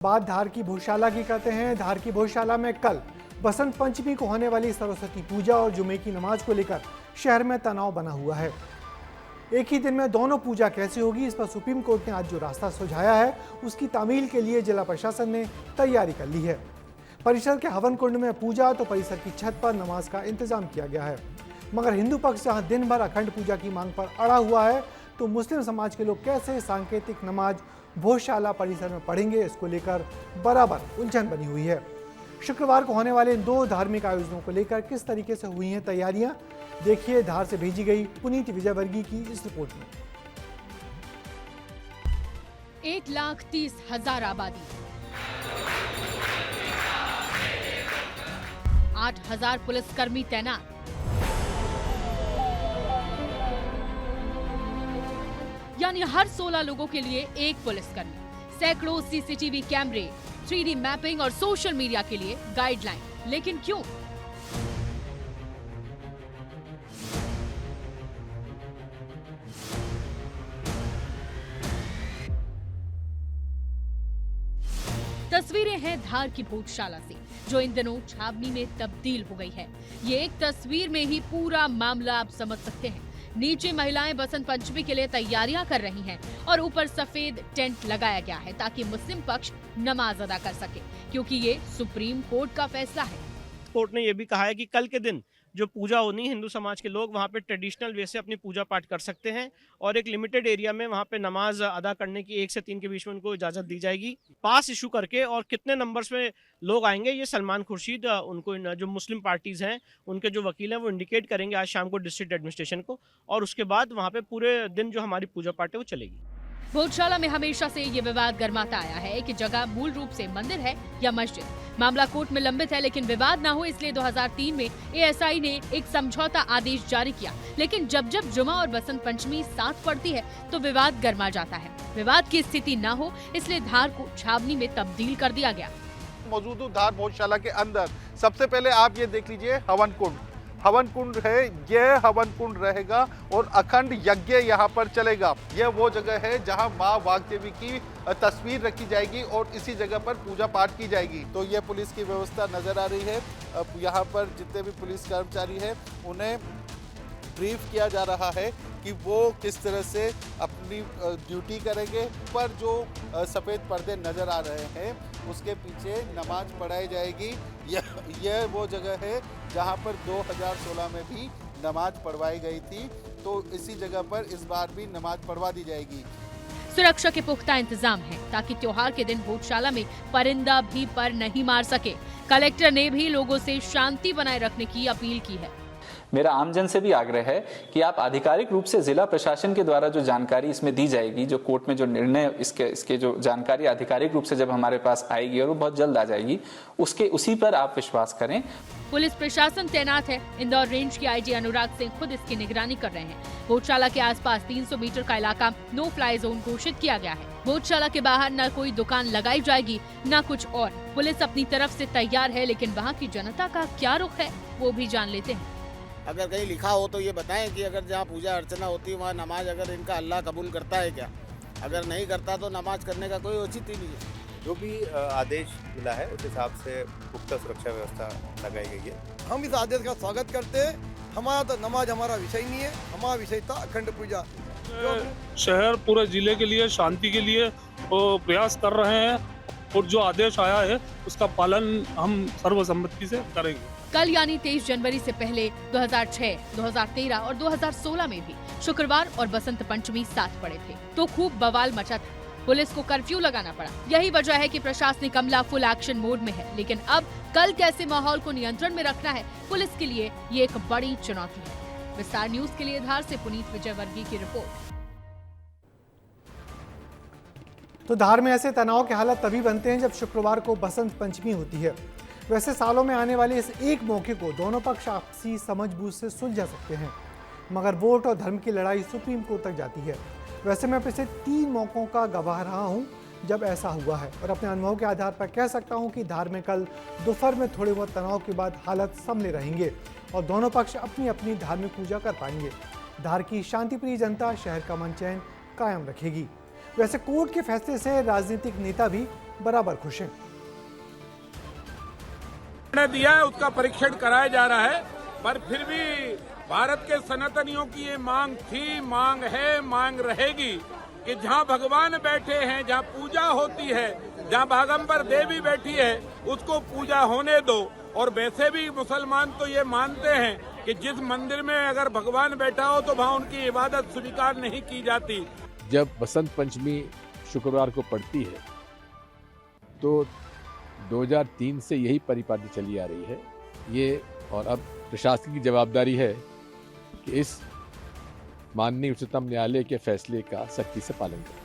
बात धार की भोजशाला की करते हैं। धार की भोजशाला में कल बसंत पंचमी को होने वाली सरस्वती पूजा और जुमे की नमाज को लेकर शहर में तनाव बना हुआ है। एक ही दिन में दोनों पूजा कैसे होगी, इस पर सुप्रीम कोर्ट ने आज जो रास्ता सुझाया है उसकी तामील के लिए जिला प्रशासन ने तैयारी कर ली है। परिसर के हवन कुंड में पूजा तो परिसर की छत पर नमाज का इंतजाम किया गया है। मगर हिंदू पक्ष जहां दिन भर अखंड पूजा की मांग पर अड़ा हुआ है, तो मुस्लिम समाज के लोग कैसे सांकेतिक नमाज भोजशाला परिसर में पढ़ेंगे, इसको लेकर बराबर उलझन बनी हुई है। शुक्रवार को होने वाले इन दो धार्मिक आयोजनों को लेकर किस तरीके से हुई हैं तैयारियां, देखिए धार से भेजी गई पुनीत विजयवर्गीय की इस रिपोर्ट में। 1,30,000 आबादी, 8,000 पुलिसकर्मी तैनात, यानी हर 16 लोगों के लिए एक पुलिसकर्मी, सैकड़ों सीसीटीवी कैमरे, 3D मैपिंग और सोशल मीडिया के लिए गाइडलाइन। लेकिन क्यों? तस्वीरें हैं धार की भोजशाला से, जो इन दिनों छावनी में तब्दील हो गई है। ये एक तस्वीर में ही पूरा मामला आप समझ सकते हैं। नीचे महिलाएं बसंत पंचमी के लिए तैयारियां कर रही हैं और ऊपर सफेद टेंट लगाया गया है ताकि मुस्लिम पक्ष नमाज अदा कर सके, क्योंकि ये सुप्रीम कोर्ट का फैसला है। कोर्ट ने यह भी कहा है कि कल के दिन जो पूजा होनी, हिंदू समाज के लोग वहाँ पे ट्रेडिशनल वे से अपनी पूजा पाठ कर सकते हैं और एक लिमिटेड एरिया में वहाँ पे नमाज अदा करने की 1 से 3 के बीच में उनको इजाज़त दी जाएगी। पास इशू करके और कितने नंबर्स में लोग आएंगे, ये सलमान खुर्शीद उनको जो मुस्लिम पार्टीज़ हैं उनके जो वकील हैं वो इंडिकेट करेंगे आज शाम को डिस्ट्रिक्ट एडमिनिस्ट्रेशन को, और उसके बाद वहाँ पे पूरे दिन जो हमारी पूजा पाठ है वो चलेगी। भोजशाला में हमेशा से ये विवाद गर्माता आया है कि जगह मूल रूप से मंदिर है या मस्जिद। मामला कोर्ट में लंबित है, लेकिन विवाद ना हो इसलिए 2003 में एएसआई ने एक समझौता आदेश जारी किया। लेकिन जब जब जुमा और बसंत पंचमी साथ पड़ती है तो विवाद गर्मा जाता है। विवाद की स्थिति न हो इसलिए धार को छावनी में तब्दील कर दिया गया। मौजूद धार भोजशाला के अंदर सबसे पहले आप ये देख लीजिए, हवन कुंड है। यह हवन कुंड रहेगा और अखंड यज्ञ यहाँ पर चलेगा। यह वो जगह है जहाँ माँ वाघ देवी की तस्वीर रखी जाएगी और इसी जगह पर पूजा पाठ की जाएगी। तो यह पुलिस की व्यवस्था नजर आ रही है। यहाँ पर जितने भी पुलिस कर्मचारी हैं उन्हें ब्रीफ किया जा रहा है कि वो किस तरह से अपनी ड्यूटी करेंगे। पर जो सफ़ेद पर्दे नज़र आ रहे हैं उसके पीछे नमाज पढ़ाई जाएगी। यह वो जगह है जहां पर 2016 में भी नमाज पढ़वाई गई थी, तो इसी जगह पर इस बार भी नमाज पढ़वा दी जाएगी। सुरक्षा के पुख्ता इंतजाम है ताकि त्योहार के दिन भोजशाला में परिंदा भी पर नहीं मार सके। कलेक्टर ने भी लोगों से शांति बनाए रखने की अपील की है। मेरा आमजन से भी आग्रह है कि आप आधिकारिक रूप से जिला प्रशासन के द्वारा जो जानकारी इसमें दी जाएगी, जो कोर्ट में जो निर्णय इसके जो जानकारी आधिकारिक रूप से जब हमारे पास आएगी और वो बहुत जल्द आ जाएगी, उसी पर आप विश्वास करें। पुलिस प्रशासन तैनात है। इंदौर रेंज के आईजी अनुराग सिंह खुद इसकी निगरानी कर रहे हैं। भोजशाला के आसपास 300 मीटर का इलाका नो फ्लाई जोन घोषित किया गया है। भोजशाला के बाहर न कोई दुकान लगाई जाएगी न कुछ और। पुलिस अपनी तरफ से तैयार है, लेकिन वहाँ की जनता का क्या रुख है वो भी जान लेते हैं। अगर कहीं लिखा हो तो ये बताएं कि अगर जहाँ पूजा अर्चना होती है वहाँ नमाज अगर इनका अल्लाह कबूल करता है क्या? अगर नहीं करता तो नमाज करने का कोई औचित्य नहीं है। जो भी आदेश मिला है उस हिसाब से पुख्ता सुरक्षा व्यवस्था लगाई गई है। हम इस आदेश का स्वागत करते हैं। हमारा तो नमाज हमारा विषय नहीं है, हमारा विषय था अखंड पूजा। शहर पूरे जिले के लिए शांति के लिए प्रयास कर रहे हैं और जो आदेश आया है उसका पालन हम सर्वसम्मति से करेंगे। कल यानी 23 जनवरी से पहले 2006, 2013 और 2016 में भी शुक्रवार और बसंत पंचमी साथ पड़े थे तो खूब बवाल मचा था। पुलिस को कर्फ्यू लगाना पड़ा। यही वजह है कि प्रशासनिक अमला फुल एक्शन मोड में है। लेकिन अब कल कैसे माहौल को नियंत्रण में रखना है, पुलिस के लिए ये एक बड़ी चुनौती है। विस्तार न्यूज के लिए धार से पुनीत विजयवर्गीय की रिपोर्ट। तो धार में ऐसे तनाव के हालात तभी बनते हैं जब शुक्रवार को बसंत पंचमी होती है। वैसे सालों में आने वाले इस एक मौके को दोनों पक्ष आपसी समझबूझ से सुलझा सकते हैं, मगर वोट और धर्म की लड़ाई सुप्रीम कोर्ट तक जाती है। वैसे मैं पिछले 3 मौकों का गवाह रहा हूं जब ऐसा हुआ है और अपने अनुभव के आधार पर कह सकता हूं कि धार में कल दोपहर में थोड़े बहुत तनाव के बाद हालत संभले रहेंगे और दोनों पक्ष अपनी अपनी धार्मिक पूजा कर पाएंगे। धार की शांतिप्रिय जनता शहर का मन चैन कायम रखेगी। वैसे कोर्ट के फैसले से राजनीतिक नेता भी बराबर खुश हैं। दिया है उसका परीक्षण कराया जा रहा है, पर फिर भी भारत के सनातनियों की ये मांग थी, मांग है, मांग रहेगी कि जहाँ भगवान बैठे हैं, जहाँ पूजा होती है, जहाँ बागंबर देवी बैठी है, उसको पूजा होने दो। और वैसे भी मुसलमान तो ये मानते हैं कि जिस मंदिर में अगर भगवान बैठा हो तो वहाँ उनकी इबादत स्वीकार नहीं की जाती। जब बसंत पंचमी शुक्रवार को पड़ती है तो 2003 से यही परिपाटी चली आ रही है ये, और अब प्रशासन की जवाबदारी है कि इस माननीय उच्चतम न्यायालय के फैसले का सख्ती से पालन करें।